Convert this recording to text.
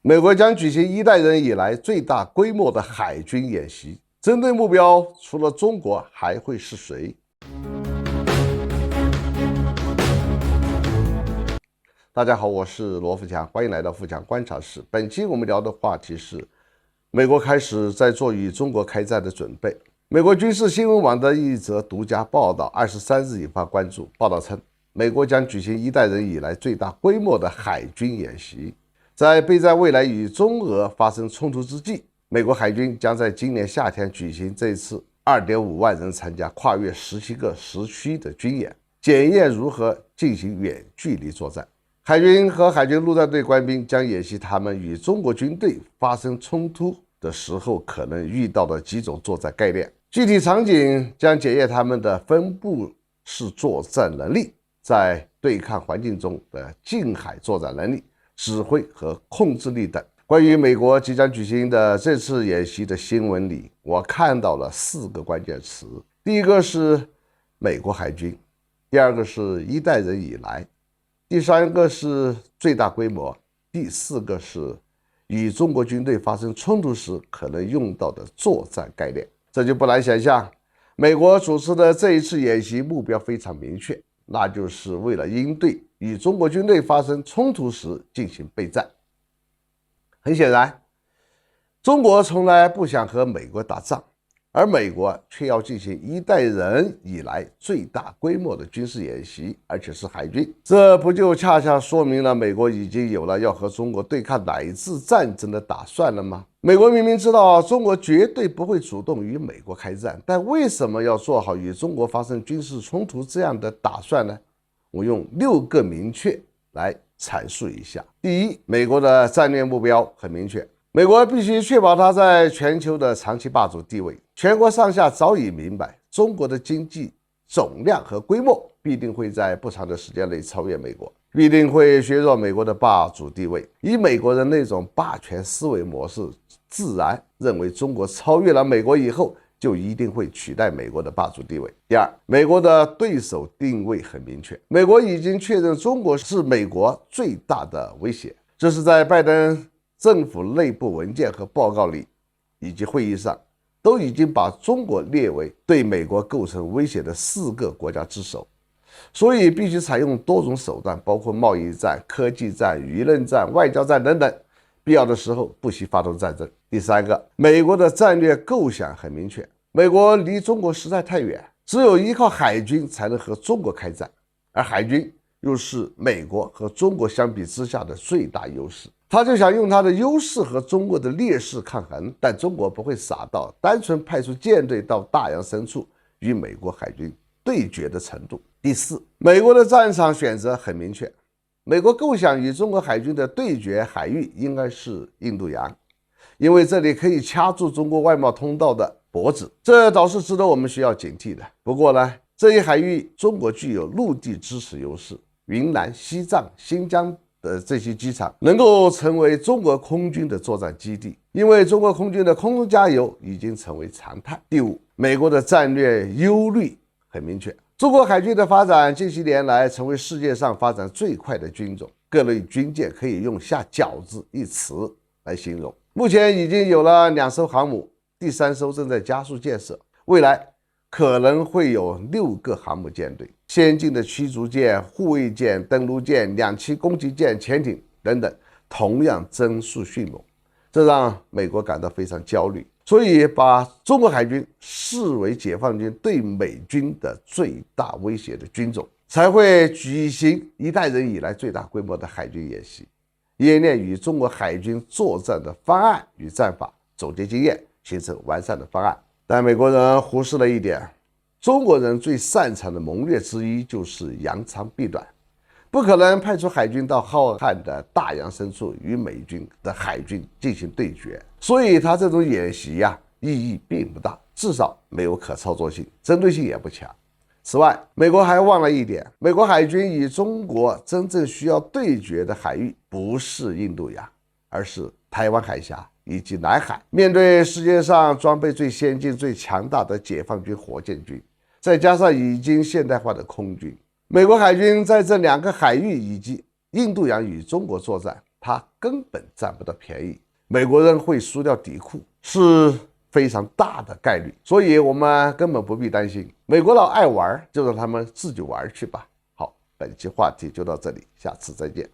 美国将举行一代人以来最大规模的海军演习，针对目标除了中国还会是谁？大家好，我是罗富强，欢迎来到富强观察室。本期我们聊的话题是美国开始在做与中国开战的准备。美国军事新闻网的一则独家报道23日引发关注。报道称，美国将举行一代人以来最大规模的海军演习。在备战未来与中俄发生冲突之际，美国海军将在今年夏天举行这次2.5万人参加、跨越17个时区的军演，检验如何进行远距离作战。海军和海军陆战队官兵将演习他们与中国军队发生冲突的时候可能遇到的几种作战概念，具体场景将检验他们的分布式作战能力，在对抗环境中的近海作战能力、指挥和控制力等。关于美国即将举行的这次演习的新闻里，我看到了4个关键词。第一个是美国海军，第二个是一代人以来，第三个是最大规模，第4个是与中国军队发生冲突时可能用到的作战概念。这就不难想象，美国主持的这一次演习目标非常明确，那就是为了应对与中国军队发生冲突时进行备战。很显然，中国从来不想和美国打仗，而美国却要进行一代人以来最大规模的军事演习，而且是海军。这不就恰恰说明了美国已经有了要和中国对抗乃至战争的打算了吗？美国明明知道中国绝对不会主动与美国开战，但为什么要做好与中国发生军事冲突这样的打算呢？我用6个明确来阐述一下。第一，美国的战略目标很明确，美国必须确保它在全球的长期霸主地位。全国上下早已明白，中国的经济总量和规模必定会在不长的时间内超越美国，必定会削弱美国的霸主地位。以美国人那种霸权思维模式，自然认为中国超越了美国以后，就一定会取代美国的霸主地位。第二，美国的对手定位很明确，美国已经确认中国是美国最大的威胁，这是在拜登政府内部文件和报告里以及会议上都已经把中国列为对美国构成威胁的4个国家之首，所以必须采用多种手段，包括贸易战、科技战、舆论战、外交战等等，必要的时候不惜发动战争。第三个，美国的战略构想很明确，美国离中国实在太远，只有依靠海军才能和中国开战，而海军又是美国和中国相比之下的最大优势。他就想用他的优势和中国的劣势抗衡，但中国不会傻到单纯派出舰队到大洋深处与美国海军对决的程度。第四，美国的战场选择很明确，美国构想与中国海军的对决海域应该是印度洋，因为这里可以掐住中国外贸通道的脖子，这倒是值得我们需要警惕的。不过呢，这一海域中国具有陆地支持优势，云南、西藏、新疆的这些机场能够成为中国空军的作战基地，因为中国空军的空中加油已经成为常态。第五，美国的战略忧虑很明确，中国海军的发展近些年来成为世界上发展最快的军种，各类军舰可以用下饺子一词来形容。目前已经有了2艘航母，第3艘正在加速建设，未来可能会有6个航母舰队，先进的驱逐舰、护卫舰、登陆舰、2栖攻击舰、潜艇等等，同样增速迅猛，这让美国感到非常焦虑，所以把中国海军视为解放军对美军的最大威胁的军种，才会举行一代人以来最大规模的海军演习，演练与中国海军作战的方案与战法，总结经验，形成完善的方案。但美国人忽视了一点，中国人最擅长的谋略之一就是扬长避短，不可能派出海军到浩瀚的大洋深处与美军的海军进行对决，所以他这种演习意义并不大，至少没有可操作性，针对性也不强。此外，美国还忘了一点，美国海军与中国真正需要对决的海域不是印度洋，而是台湾海峡以及南海。面对世界上装备最先进、最强大的解放军火箭军，再加上已经现代化的空军，美国海军在这2个海域以及印度洋与中国作战，他根本占不到便宜，美国人会输掉底库是非常大的概率，所以我们根本不必担心。美国佬爱玩，就让他们自己玩去吧。好，本期话题就到这里，下次再见。